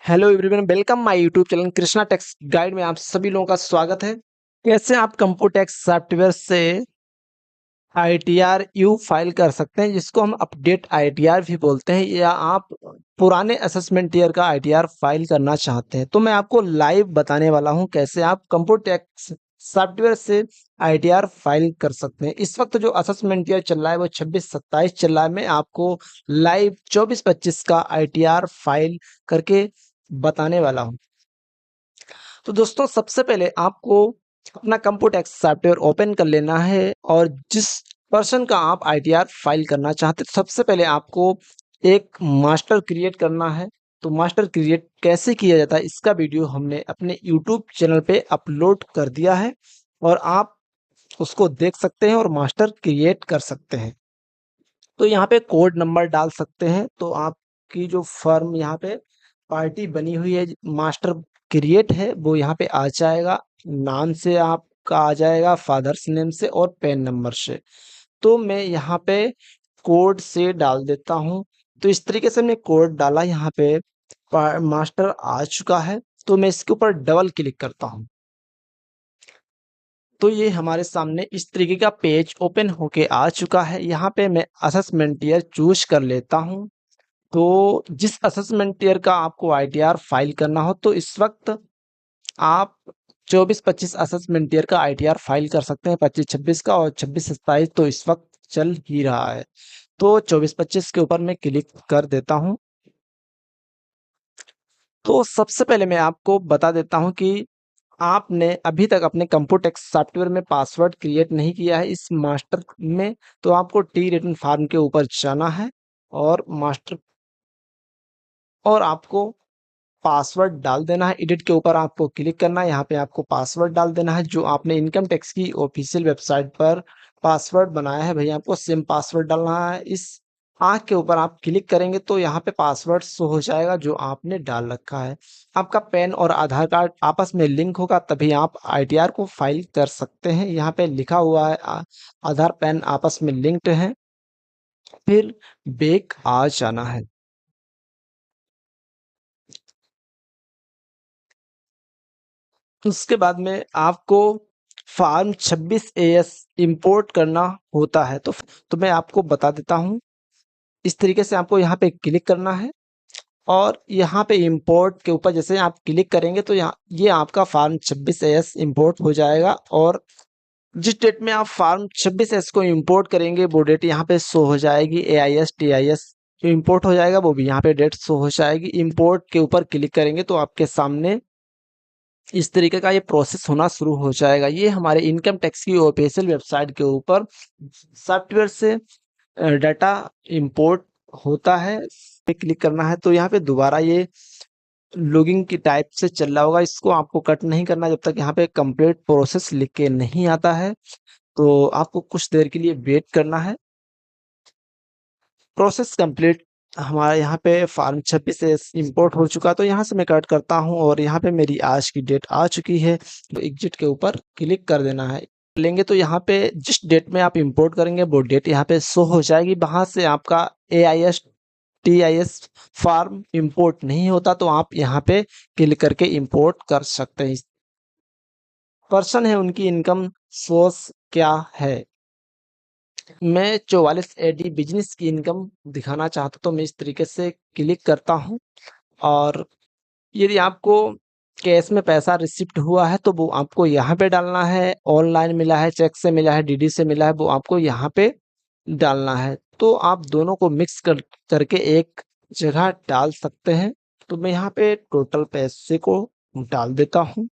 Hello everyone, welcome my YouTube channel Krishna tax guide में आप सभी लोगों का स्वागत है। कैसे आप कंप्यूटेक्स सॉफ्टवेयर से आईटीआर यू फाइल कर सकते हैं, जिसको हम अपडेट आईटीआर भी बोलते हैं, या आप पुराने असेसमेंट ईयर का आईटीआर फाइल करना चाहते हैं तो मैं आपको लाइव बताने वाला हूं कैसे आप कंप्यूटेक्स सॉफ्टवेयर से आईटीआर फाइल कर सकते हैं। इस वक्त जो असेसमेंट ईयर चल रहा है वो 26-27 चल रहा है। मैं आपको लाइव 24-25 का आईटीआर फाइल करके बताने वाला हूं। तो दोस्तों, सबसे पहले आपको अपना कंप्यूटेक्स सॉफ्टवेयर ओपन कर लेना है, और जिस पर्सन का आप आईटीआर फाइल करना चाहते हैं सबसे पहले आपको एक मास्टर क्रिएट करना है। तो मास्टर क्रिएट कैसे किया जाता है इसका वीडियो हमने अपने यूट्यूब चैनल पे अपलोड कर दिया है, और आप उसको देख सकते हैं और मास्टर क्रिएट कर सकते हैं। तो यहाँ पे कोड नंबर डाल सकते हैं। तो आपकी जो फर्म यहाँ पे पार्टी बनी हुई है, मास्टर क्रिएट है, वो यहाँ पे आ जाएगा। नाम से आपका आ जाएगा, फादर्स नेम से और पैन नंबर से। तो मैं यहाँ पे कोड से डाल देता हूँ। तो इस तरीके से मैं कोड डाला, यहाँ पे मास्टर आ चुका है। तो मैं इसके ऊपर डबल क्लिक करता हूँ, तो ये हमारे सामने इस तरीके का पेज ओपन होके आ चुका है। यहाँ पे मैं असेसमेंट ईयर चूज कर लेता हूँ। तो जिस असेसमेंट ईयर का आपको आईटीआर फाइल करना हो, तो इस वक्त आप 24-25 असेसमेंट ईयर का आईटीआर फाइल कर सकते हैं, 25-26 का और 26-27 तो इस वक्त चल ही रहा है। तो 24-25 के ऊपर मैं क्लिक कर देता हूं। तो सबसे पहले मैं आपको बता देता हूं कि आपने अभी तक अपने कंप्यूटेक्स सॉफ्टवेयर में पासवर्ड क्रिएट नहीं किया है इस मास्टर में। तो आपको टी रिटर्न फार्म के ऊपर जाना है, और मास्टर, और आपको पासवर्ड डाल देना है। एडिट के ऊपर आपको क्लिक करना है, यहाँ पे आपको पासवर्ड डाल देना है जो आपने इनकम टैक्स की ऑफिशियल वेबसाइट पर पासवर्ड बनाया है। भैया आपको सेम पासवर्ड डालना है। इस आँख के ऊपर आप क्लिक करेंगे तो यहाँ पे पासवर्ड शो हो जाएगा जो आपने डाल रखा है। आपका पैन और आधार कार्ड आपस में लिंक होगा, तभी आप आईटीआर को फाइल कर सकते हैं। यहाँ पे लिखा हुआ है आधार पैन आपस में लिंक्ड है। फिर बैक आ जाना है। उसके बाद में आपको फार्म 26 AS इंपोर्ट करना होता है। तो मैं आपको बता देता हूँ। इस तरीके से आपको यहाँ पे क्लिक करना है, और यहाँ पे इंपोर्ट के ऊपर जैसे आप क्लिक करेंगे तो यहाँ ये आपका फार्म 26 AS इंपोर्ट हो जाएगा। और जिस डेट में आप फार्म 26 AS को इंपोर्ट करेंगे वो डेट यहाँ पे शो हो जाएगी। AIS TIS जो इंपोर्ट हो जाएगा वो भी यहाँ पे डेट शो हो जाएगी। इंपोर्ट के ऊपर क्लिक करेंगे तो आपके सामने इस तरीके का ये प्रोसेस होना शुरू हो जाएगा। ये हमारे इनकम टैक्स की ऑफिशियल वेबसाइट के ऊपर सॉफ्टवेयर से डाटा इंपोर्ट होता है। पे क्लिक करना है तो यहाँ पे दोबारा ये लॉगिंग की टाइप से चल रहा होगा। इसको आपको कट नहीं करना जब तक यहाँ पे कंप्लीट प्रोसेस लिख के नहीं आता है। तो आपको कुछ देर के लिए वेट करना है। प्रोसेस कंप्लीट, हमारा यहाँ पे फार्म 26 से इंपोर्ट हो चुका। तो यहाँ से मैं कट करता हूँ, और यहाँ पे मेरी आज की डेट आ चुकी है। तो एग्जिट के ऊपर क्लिक कर देना है। लेंगे तो यहाँ पे जिस डेट में आप इंपोर्ट करेंगे वो डेट यहाँ पे शो हो जाएगी। वहां से आपका AIS TIS फार्म इंपोर्ट नहीं होता, तो आप यहाँ पे क्लिक करके इंपोर्ट कर सकते हैं। पर्सन है, उनकी इनकम सोर्स क्या है। मैं 44 AD बिजनेस की इनकम दिखाना चाहता, तो मैं इस तरीके से क्लिक करता हूं। और यदि आपको कैश में पैसा रिसिप्ट हुआ है तो वो आपको यहाँ पे डालना है। ऑनलाइन मिला है, चेक से मिला है, DD से मिला है, वो आपको यहाँ पे डालना है। तो आप दोनों को मिक्स करके एक जगह डाल सकते हैं। तो मैं यहाँ पे टोटल पैसे को डाल देता हूँ।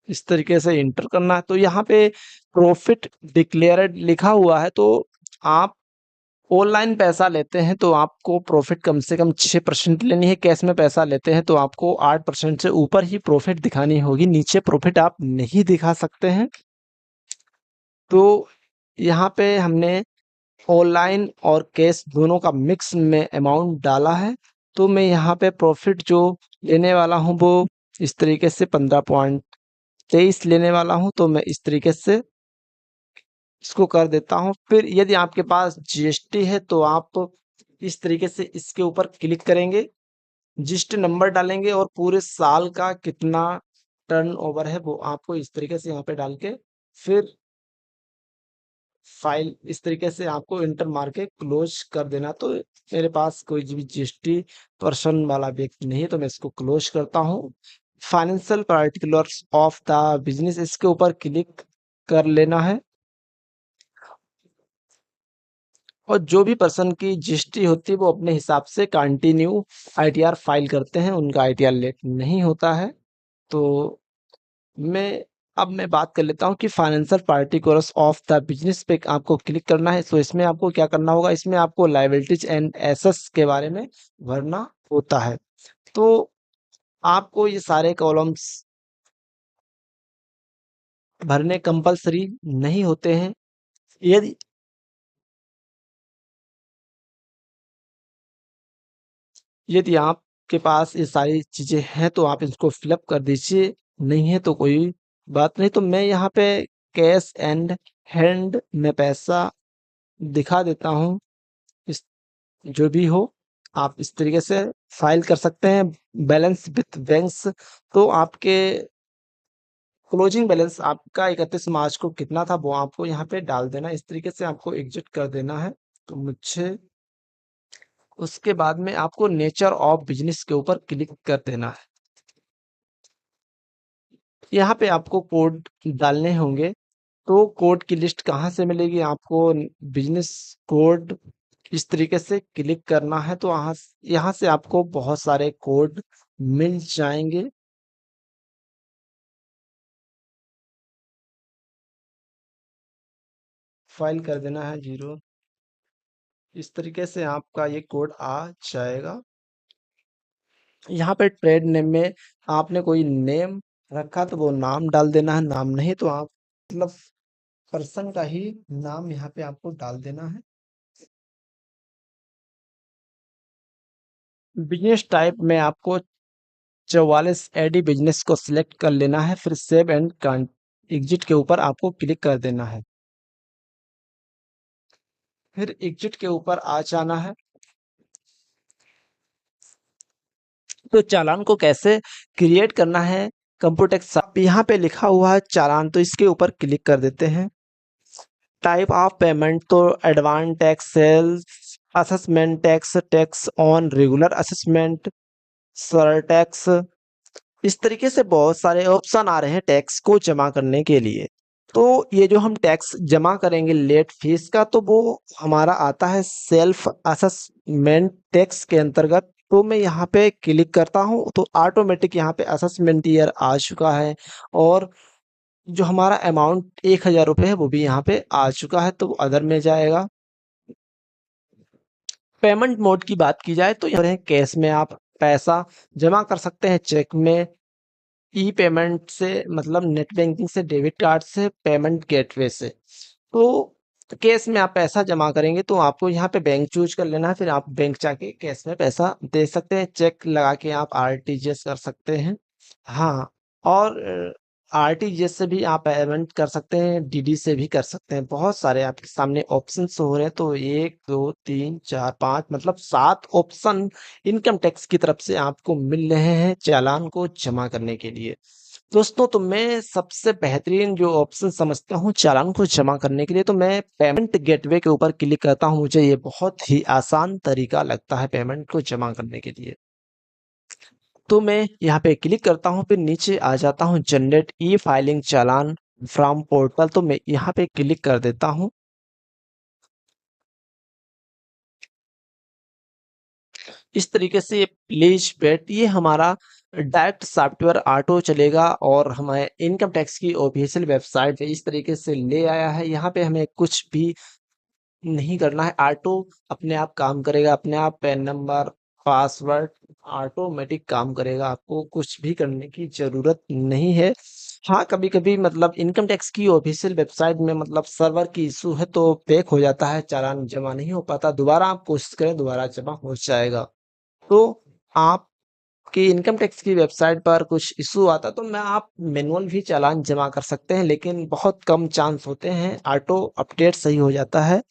इस तरीके से इंटर करना है। तो यहाँ पे प्रॉफिट डिक्लेयर्ड लिखा हुआ है। तो आप ऑनलाइन पैसा लेते हैं तो आपको प्रॉफिट कम से कम 6% लेनी है। कैश में पैसा लेते हैं तो आपको 8% से ऊपर ही प्रॉफिट दिखानी होगी, नीचे प्रॉफिट आप नहीं दिखा सकते हैं। तो यहाँ पे हमने ऑनलाइन और कैश दोनों का मिक्स में अमाउंट डाला है। तो मैं यहाँ पे प्रॉफिट जो लेने वाला हूँ वो इस तरीके से 15.5 23 लेने वाला हूँ, तो मैं इस तरीके से इसको कर देता हूँ। फिर यदि आपके पास जीएसटी है तो आप इस तरीके से इसके ऊपर क्लिक करेंगे, जीएसटी नंबर डालेंगे और पूरे साल का कितना टर्नओवर है वो आपको इस तरीके से यहाँ पे डाल के फिर फाइल इस तरीके से आपको इंटर मार के क्लोज कर देना। तो मेरे पास कोई भी जीएसटी पर्सन वाला व्यक्ति नहीं है, तो मैं इसको क्लोज करता हूँ। Financial particulars of the business, इसके ऊपर क्लिक कर लेना है। और जो भी पर्सन की जीएसटी होती है वो अपने हिसाब से कंटिन्यू आईटीआर फाइल करते हैं, उनका आईटीआर लेट नहीं होता है। तो मैं अब मैं बात कर लेता हूँ कि financial particulars of the business पे आपको क्लिक करना है। तो इसमें आपको क्या करना होगा, इसमें आपको लायबिलिटीज एंड एसेट्स के बारे में भरना होता है। तो आपको ये सारे कॉलम्स भरने कंपलसरी नहीं होते हैं। यदि यदि आपके पास ये सारी चीजें हैं तो आप इसको फिलअप कर दीजिए, नहीं है तो कोई बात नहीं। तो मैं यहाँ पे कैश एंड हैंड में पैसा दिखा देता हूँ। इस जो भी हो आप इस तरीके से फाइल कर सकते हैं। बैलेंस विथ बैंक्स, तो आपके क्लोजिंग बैलेंस आपका 31 मार्च को कितना था वो आपको यहाँ पे डाल देना। इस तरीके से आपको एग्जिट कर देना है। तो मुझे उसके बाद में आपको नेचर ऑफ बिजनेस के ऊपर क्लिक कर देना है। यहाँ पे आपको कोड डालने होंगे। तो कोड की लिस्ट कहाँ से मिलेगी आपको, बिजनेस कोड इस तरीके से क्लिक करना है। तो यहाँ से आपको बहुत सारे कोड मिल जाएंगे। फाइल कर देना है 0। इस तरीके से आपका ये कोड आ जाएगा। यहाँ पे ट्रेड नेम में आपने कोई नेम रखा तो वो नाम डाल देना है, नाम नहीं तो आप मतलब पर्सन का ही नाम यहाँ पे आपको डाल देना है। बिजनेस टाइप में आपको 44 एडी बिजनेस को सिलेक्ट कर लेना है, फिर सेव एंड एग्जिट के ऊपर आपको क्लिक कर देना है। फिर एग्जिट के ऊपर आ जाना है। तो चालान को कैसे क्रिएट करना है, कंप्यूटेक्स यहाँ पे लिखा हुआ है चालान, तो इसके ऊपर क्लिक कर देते हैं। टाइप ऑफ पेमेंट, तो advance tax, self assessment tax, tax on regular assessment, surtax, इस तरीके से बहुत सारे ऑप्शन आ रहे हैं टैक्स को जमा करने के लिए। तो ये जो हम टैक्स जमा करेंगे लेट फीस का, तो वो हमारा आता है सेल्फ असेसमेंट टैक्स के अंतर्गत। तो मैं यहाँ पे क्लिक करता हूँ तो ऑटोमेटिक यहाँ पे असेसमेंट ईयर आ चुका है और जो हमारा अमाउंट 1000 रुपये है वो भी यहाँ पे आ चुका है। तो अदर में जाएगा। पेमेंट मोड की बात की जाए तो यहाँ है कैश में आप पैसा जमा कर सकते हैं, चेक में, ई पेमेंट से मतलब नेट बैंकिंग से, डेबिट कार्ड से, पेमेंट गेटवे से। तो कैश में आप पैसा जमा करेंगे तो आपको यहाँ पे बैंक चूज कर लेना है, फिर आप बैंक जाके कैश में पैसा दे सकते हैं। चेक लगा के आप आरटीजीएस कर सकते हैं। हाँ, और आरटीजीएस से भी आप पेमेंट कर सकते हैं, डीडी से भी कर सकते हैं। बहुत सारे आपके सामने ऑप्शन हो रहे हैं। तो 1 2 3 4 5 मतलब 7 ऑप्शन इनकम टैक्स की तरफ से आपको मिल रहे हैं चालान को जमा करने के लिए। दोस्तों, तो मैं सबसे बेहतरीन जो ऑप्शन समझता हूँ चालान को जमा करने के लिए, तो मैं पेमेंट गेटवे के ऊपर क्लिक करता हूँ। मुझे ये बहुत ही आसान तरीका लगता है पेमेंट को जमा करने के लिए। तो मैं यहाँ पे क्लिक करता हूँ, फिर नीचे आ जाता हूँ generate E filing challan from portal, तो मैं यहाँ पे क्लिक कर देता हूँ। इस तरीके से प्लीज वेट, ये हमारा डायरेक्ट सॉफ्टवेयर ऑटो चलेगा और हमें इनकम टैक्स की ऑफिशियल वेबसाइट पे इस तरीके से ले आया है। यहाँ पे हमें कुछ भी नहीं करना है, ऑटो अपने आप काम करेगा। अपने आप पैन नंबर, पासवर्ड ऑटोमेटिक काम करेगा, आपको कुछ भी करने की जरूरत नहीं है। हाँ, कभी कभी मतलब इनकम टैक्स की ऑफिशियल वेबसाइट में मतलब सर्वर की इशू है तो पैक हो जाता है, चालान जमा नहीं हो पाता। दोबारा आप कोशिश करें, दोबारा जमा हो जाएगा। तो आप कि इनकम टैक्स की वेबसाइट पर कुछ इशू आता तो मैं आप मैनुअल भी चालान जमा कर सकते हैं, लेकिन बहुत कम चांस होते हैं, ऑटो अपडेट सही हो जाता है।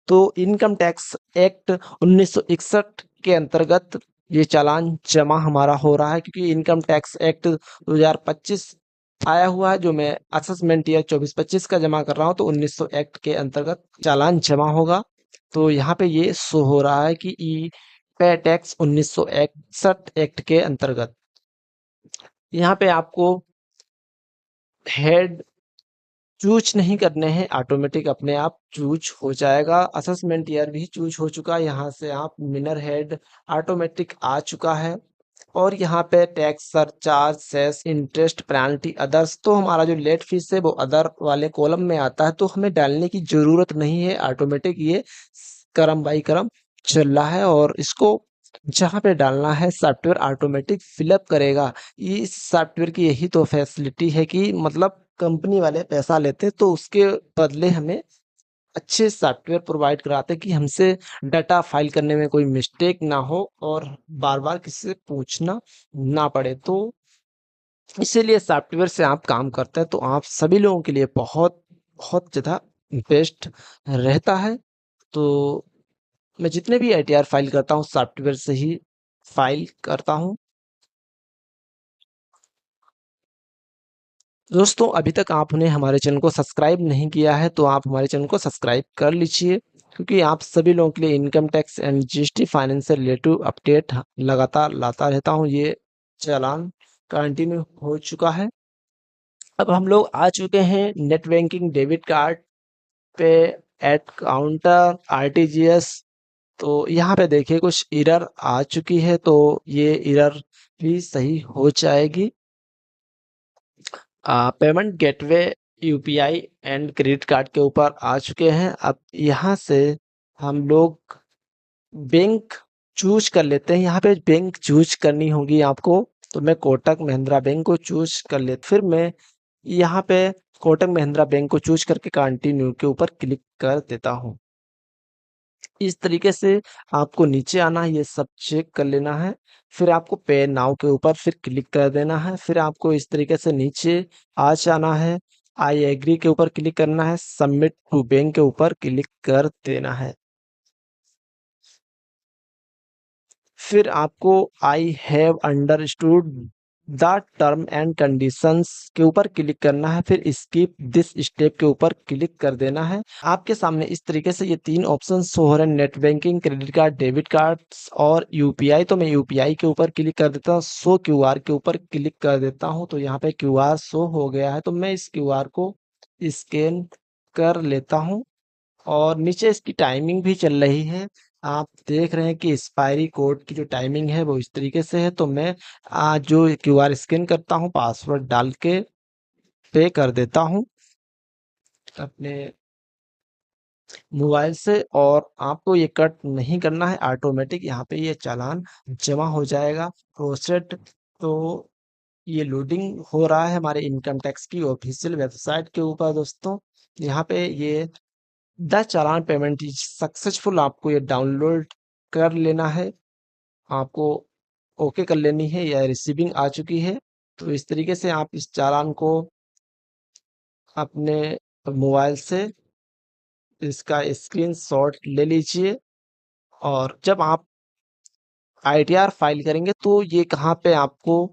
तो इनकम टैक्स एक्ट 1961 के अंतर्गत ये चालान जमा हमारा हो रहा है, क्योंकि इनकम टैक्स एक्ट 2025 आया हुआ है, जो मैं असेसमेंट ईयर 24-25 का जमा कर रहा हूँ, तो 1900 एक्ट के अंतर्गत चालान जमा होगा। तो यहाँ पे ये शो हो रहा है कि ई पे टैक्स 1961 एक्ट के अंतर्गत यहाँ पे आपको हेड चूज नहीं करने हैं, ऑटोमेटिक अपने आप चूज हो जाएगा। असेसमेंट ईयर भी चूज हो चुका है, यहाँ से आप मिनर हेड ऑटोमेटिक आ चुका है। और यहाँ पे tax surcharge cess interest penalty others, तो हमारा जो लेट फीस है वो अदर वाले कॉलम में आता है, तो हमें डालने की जरूरत नहीं है, ऑटोमेटिक ये क्रम बाई क्रम चल रहा है। और इसको जहाँ पे डालना है सॉफ्टवेयर ऑटोमेटिक फिलअप करेगा। इस सॉफ्टवेयर की यही तो फैसिलिटी है कि मतलब कंपनी वाले पैसा लेते हैं, तो उसके बदले हमें अच्छे सॉफ्टवेयर प्रोवाइड कराते हैं कि हमसे डाटा फाइल करने में कोई मिस्टेक ना हो और बार बार किसी से पूछना ना पड़े। तो इसीलिए सॉफ्टवेयर से आप काम करते हैं तो आप सभी लोगों के लिए बहुत बहुत ज़्यादा बेस्ट रहता है। तो मैं जितने भी आईटीआर फाइल करता हूँ सॉफ्टवेयर से ही फाइल करता हूँ। दोस्तों, अभी तक आपने हमारे चैनल को सब्सक्राइब नहीं किया है तो आप हमारे चैनल को सब्सक्राइब कर लीजिए, क्योंकि आप सभी लोगों के लिए income tax and GST finance से रिलेटिव अपडेट लगातार लाता रहता हूँ। ये चालान कंटिन्यू हो चुका है। अब हम लोग आ चुके हैं नेट बैंकिंग डेबिट कार्ड पे, एट काउंटर आरटीजीएस। तो यहाँ पे देखिए कुछ एरर आ चुकी है, तो ये एरर भी सही हो जाएगी। Payment gateway UPI and credit card के ऊपर आ चुके हैं। अब यहाँ से हम लोग बैंक चूज कर लेते हैं। यहाँ पे बैंक चूज करनी होगी आपको, तो मैं कोटक महिंद्रा बैंक को चूज कर ले, फिर मैं यहाँ पे कोटक महिंद्रा बैंक को चूज करके कंटिन्यू के ऊपर क्लिक कर देता हूँ। इस तरीके से आपको नीचे आना है, ये सब चेक कर लेना है, फिर आपको पे नाउ के ऊपर फिर क्लिक कर देना है, फिर आपको इस तरीके से नीचे आ जाना है, आई एग्री के ऊपर क्लिक करना है, सबमिट टू बैंक के ऊपर क्लिक कर देना है। फिर आपको I have understood the term and conditions के ऊपर क्लिक करना है, फिर स्किप दिस स्टेप के ऊपर क्लिक कर देना है। आपके सामने इस तरीके से ये तीन ऑप्शन शो हो रहे हैं, net banking, credit card, debit card और यूपीआई। तो मैं यूपीआई के ऊपर क्लिक कर देता हूँ, शो क्यूआर के ऊपर क्लिक कर देता हूँ। तो यहाँ पे क्यूआर शो हो गया है, तो मैं इस क्यूआर को स्कैन कर लेता हूँ। और नीचे इसकी टाइमिंग भी चल रही है, आप देख रहे हैं कि एक्सपायरी कोड की जो टाइमिंग है वो इस तरीके से है। तो मैं जो क्यूआर स्कैन करता हूँ पासवर्ड डाल के पे कर देता हूँ अपने मोबाइल से, और आपको ये कट नहीं करना है, ऑटोमेटिक यहाँ पे ये चालान जमा हो जाएगा प्रोसेड। तो ये लोडिंग हो रहा है हमारे इनकम टैक्स की ऑफिशियल वेबसाइट के ऊपर दोस्तों। यहाँ पे ये the challan payment is successful, आपको ये डाउनलोड कर लेना है, आपको ओके कर लेनी है, या रिसीविंग आ चुकी है। तो इस तरीके से आप इस चालान को अपने मोबाइल से इसका स्क्रीनशॉट ले लीजिए, और जब आप आईटीआर फाइल करेंगे तो ये कहाँ पे आपको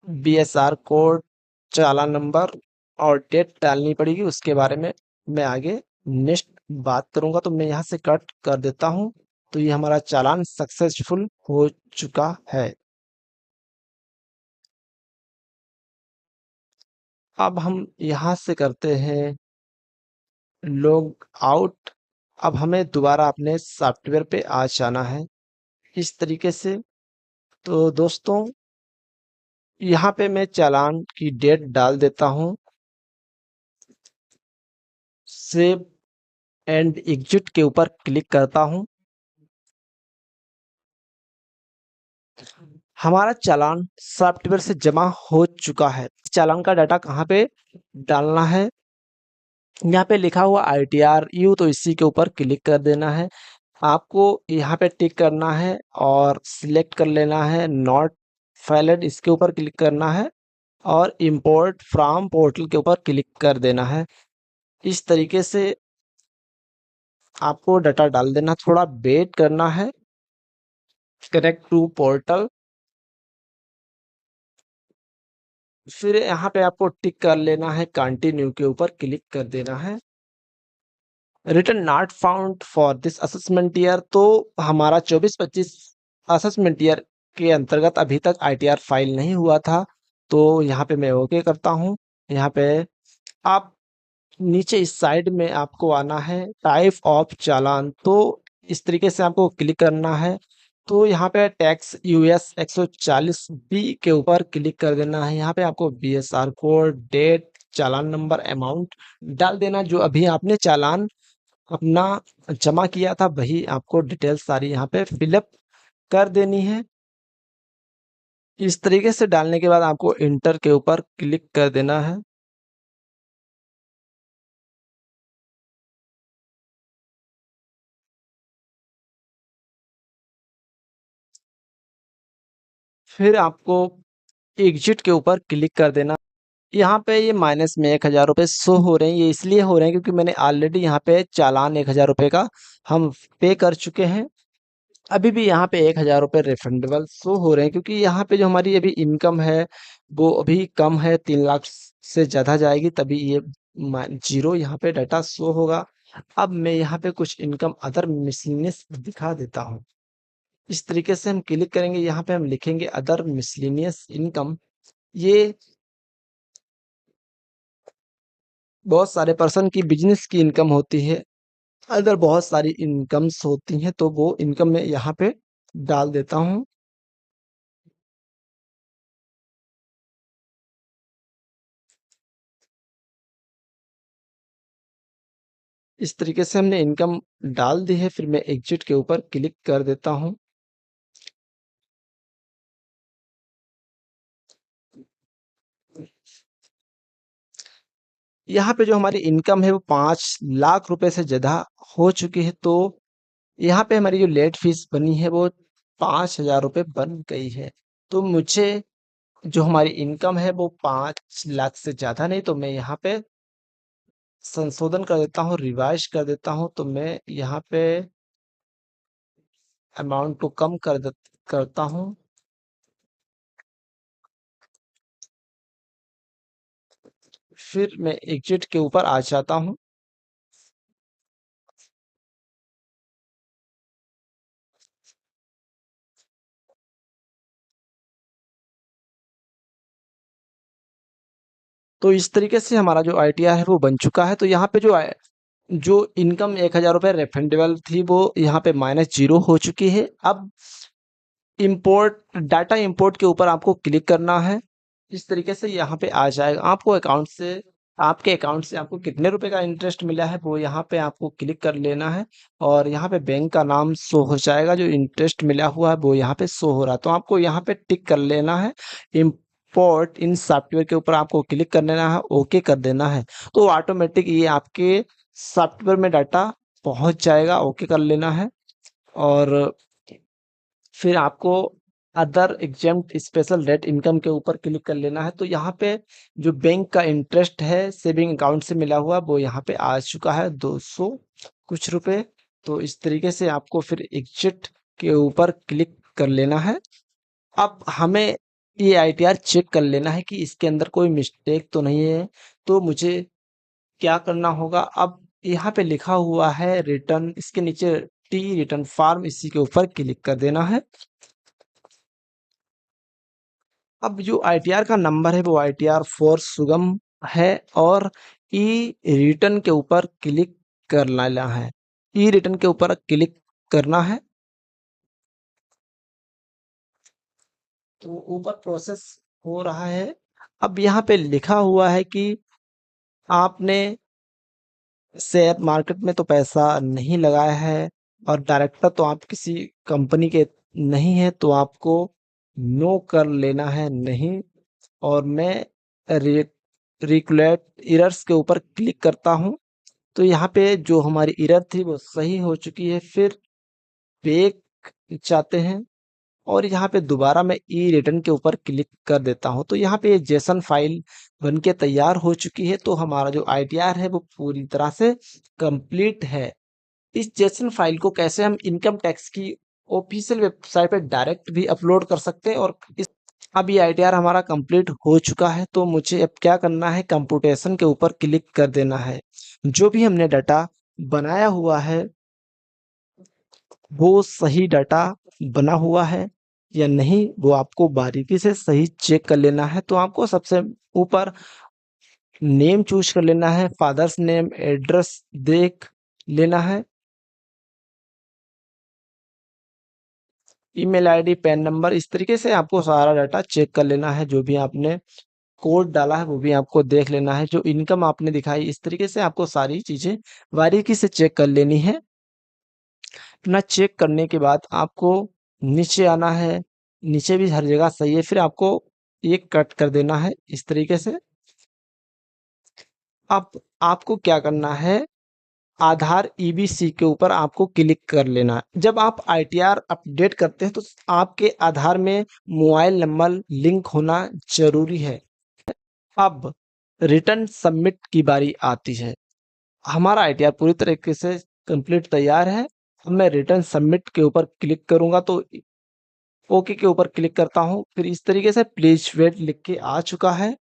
बीएसआर कोड, चालान नंबर और डेट डालनी पड़ेगी, उसके बारे में मैं आगे नेक्स्ट बात करूंगा। तो मैं यहाँ से कट कर देता हूँ। तो ये हमारा चालान सक्सेसफुल हो चुका है। अब हम यहाँ से करते हैं लॉग आउट। अब हमें दोबारा अपने सॉफ्टवेयर पे आ जाना है इस तरीके से। तो दोस्तों, यहाँ पे मैं चालान की डेट डाल देता हूँ, सेव एंड एग्जिट के ऊपर क्लिक करता हूँ। हमारा चालान सॉफ्टवेयर से जमा हो चुका है। चालान का डाटा कहाँ पे डालना है, यहाँ पे लिखा हुआ ITR यू, तो इसी के ऊपर क्लिक कर देना है। आपको यहाँ पे टिक करना है और सिलेक्ट कर लेना है नॉट वैलिड, इसके ऊपर क्लिक करना है और इंपोर्ट फ्रॉम पोर्टल के ऊपर क्लिक कर देना है। इस तरीके से आपको डाटा डाल देना, थोड़ा वेट करना है। कनेक्ट टू पोर्टल, फिर यहाँ पे आपको टिक कर लेना है, कंटिन्यू के ऊपर क्लिक कर देना है। Return not found for this assessment year, तो हमारा 24-25 असेसमेंट ईयर के अंतर्गत अभी तक आईटीआर फाइल नहीं हुआ था। तो यहाँ पे मैं ओके करता हूँ। यहाँ पे आप नीचे इस साइड में आपको आना है टाइप ऑफ चालान, तो इस तरीके से आपको क्लिक करना है। तो यहाँ पे टैक्स यूएस 140 बी के ऊपर क्लिक कर देना है। यहाँ पे आपको बीएसआर कोड, डेट, चालान नंबर, अमाउंट डाल देना। जो अभी आपने चालान अपना जमा किया था वही आपको डिटेल्स सारी यहाँ पे फिलअप कर देनी है। इस तरीके से डालने के बाद आपको इंटर के ऊपर क्लिक कर देना है। फिर आपको एग्जिट के ऊपर क्लिक कर देना। यहाँ पे ये माइनस में 1000 रुपये शो हो रहे हैं। ये इसलिए हो रहे हैं क्योंकि मैंने ऑलरेडी यहाँ पे चालान 1000 रुपये का हम पे कर चुके हैं। अभी भी यहाँ पे 1000 रुपये रिफंडेबल शो हो रहे हैं क्योंकि यहाँ पे जो हमारी अभी इनकम है वो अभी कम है, 3 लाख से ज़्यादा जाएगी तभी ये जीरो यहाँ पे डाटा शो होगा। अब मैं यहाँ पे कुछ इनकम अदर मिसलिनियस दिखा देता हूँ। इस तरीके से हम क्लिक करेंगे, यहाँ पे हम लिखेंगे अदर मिसलिनियस इनकम। ये बहुत सारे पर्सन की बिजनेस की इनकम होती है, अगर बहुत सारी इनकम्स होती हैं तो वो इनकम मैं यहाँ पे डाल देता हूँ। इस तरीके से हमने इनकम डाल दी है, फिर मैं एग्जिट के ऊपर क्लिक कर देता हूँ। यहाँ पे जो हमारी इनकम है वो 5 लाख रुपए से ज़्यादा हो चुकी है, तो यहाँ पे हमारी जो लेट फीस बनी है वो 5000 रुपये बन गई है। तो मुझे जो हमारी इनकम है वो 5 लाख से ज़्यादा नहीं, तो मैं यहाँ पे संशोधन कर देता हूँ, रिवाइज कर देता हूँ। तो मैं यहाँ पे अमाउंट को कम करता हूँ। फिर मैं एग्जिट के ऊपर आ जाता हूँ। तो इस तरीके से हमारा जो आईटीआर है वो बन चुका है। तो यहाँ पे जो इनकम 1000 रुपये रेफंडेबल थी वो यहाँ पे -0 हो चुकी है। अब इंपोर्ट डाटा इंपोर्ट के ऊपर आपको क्लिक करना है। इस तरीके से यहाँ पे आ जाएगा। आपके अकाउंट से आपको कितने रुपए का इंटरेस्ट मिला है वो यहाँ पे आपको क्लिक कर लेना है और यहाँ पे बैंक का नाम शो हो जाएगा। जो इंटरेस्ट मिला हुआ है वो यहाँ पे शो हो रहा है, तो आपको यहाँ पे टिक कर लेना है। इंपोर्ट इन सॉफ्टवेयर के ऊपर आपको क्लिक कर लेना है, ओके कर देना है। तो ऑटोमेटिक ये आपके सॉफ्टवेयर में डाटा पहुँच जाएगा, ओके कर लेना है। और फिर आपको other exempt special rate income के ऊपर क्लिक कर लेना है। तो यहाँ पे जो बैंक का इंटरेस्ट है सेविंग अकाउंट से मिला हुआ वो यहाँ पे आ चुका है 200 कुछ रुपए। तो इस तरीके से आपको फिर एग्जिट के ऊपर क्लिक कर लेना है। अब हमें ये आईटीआर चेक कर लेना है कि इसके अंदर कोई मिस्टेक तो नहीं है। तो मुझे क्या करना होगा, अब यहाँ पे लिखा हुआ है रिटर्न, इसके नीचे टी रिटर्न फॉर्म, इसी के ऊपर क्लिक कर देना है। अब जो आईटीआर का नंबर है वो आईटीआर फॉर सुगम है और ई रिटर्न के ऊपर क्लिक कर लेना है। ई रिटर्न के ऊपर क्लिक करना है। तो ऊपर प्रोसेस हो रहा है। अब यहाँ पे लिखा हुआ है कि आपने शेयर मार्केट में तो पैसा नहीं लगाया है और डायरेक्टर तो आप किसी कंपनी के नहीं है, तो आपको नो कर लेना है नहीं। और मैं रिकुलेट इरर्स के ऊपर क्लिक करता हूँ। तो यहाँ पे जो हमारी इरर थी वो सही हो चुकी है। फिर बैक जाते हैं और यहाँ पे दोबारा मैं ई रिटर्न के ऊपर क्लिक कर देता हूँ। तो यहाँ पे ये जेसन फाइल बन के तैयार हो चुकी है। तो हमारा जो ITR है वो पूरी तरह से कंप्लीट है। इस जेसन फाइल को कैसे हम इनकम टैक्स की ऑफिशियल वेबसाइट पे डायरेक्ट भी अपलोड कर सकते हैं। और अब ये ITR हमारा कंप्लीट हो चुका है। तो मुझे अब क्या करना है, कंप्यूटेशन के ऊपर क्लिक कर देना है। जो भी हमने डाटा बनाया हुआ है वो सही डाटा बना हुआ है या नहीं, वो आपको बारीकी से सही चेक कर लेना है। तो आपको सबसे ऊपर नेम चूज कर लेना है, फादर्स नेम, एड्रेस देख लेना है, ईमेल आईडी, पैन नंबर, इस तरीके से आपको सारा डाटा चेक कर लेना है। जो भी आपने कोड डाला है वो भी आपको देख लेना है। जो इनकम आपने दिखाई, इस तरीके से आपको सारी चीजें बारीकी से चेक कर लेनी है। अपना चेक करने के बाद आपको नीचे आना है। नीचे भी हर जगह सही है, फिर आपको एक कट कर देना है इस तरीके से। अब आपको क्या करना है, आधार EBC के ऊपर आपको क्लिक कर लेना है। जब आप ITR अपडेट करते हैं तो आपके आधार में मोबाइल नंबर लिंक होना जरूरी है। अब रिटर्न सबमिट की बारी आती है। हमारा ITR पूरी तरीके से कंप्लीट तैयार है। अब मैं रिटर्न सबमिट के ऊपर क्लिक करूंगा। तो ओके के ऊपर क्लिक करता हूं। फिर इस तरीके से प्लीज वेट लिख के आ चुका है।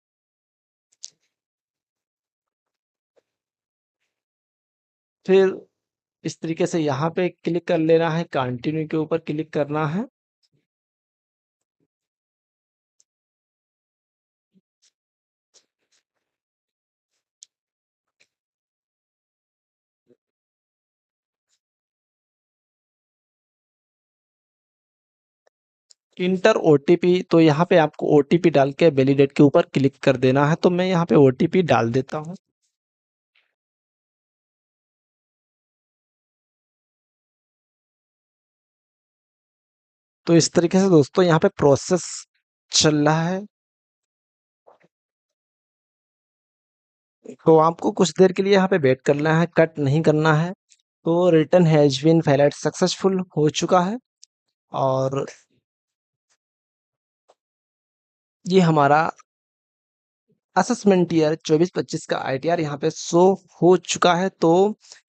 फिर इस तरीके से यहाँ पे क्लिक कर लेना है, कंटिन्यू के ऊपर क्लिक करना है। इंटर OTP, तो यहाँ पे आपको OTP डाल के वैलिडेट के ऊपर क्लिक कर देना है। तो मैं यहाँ पे OTP डाल देता हूँ। तो इस तरीके से दोस्तों यहाँ पे प्रोसेस चल रहा है। तो आपको कुछ देर के लिए यहाँ पे वेट करना है, कट नहीं करना है। तो return has been filed successful हो चुका है। और ये हमारा असेसमेंट ईयर 24-25 का ITR यहाँ पे शो हो चुका है। तो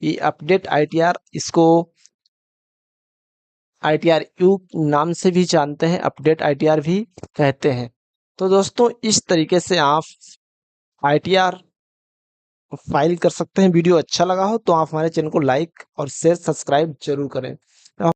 ये अपडेट ITR, इसको ITR यू नाम से भी जानते हैं, अपडेट ITR भी कहते हैं। तो दोस्तों इस तरीके से आप ITR फाइल कर सकते हैं। वीडियो अच्छा लगा हो तो आप हमारे चैनल को लाइक और शेयर सब्सक्राइब जरूर करें।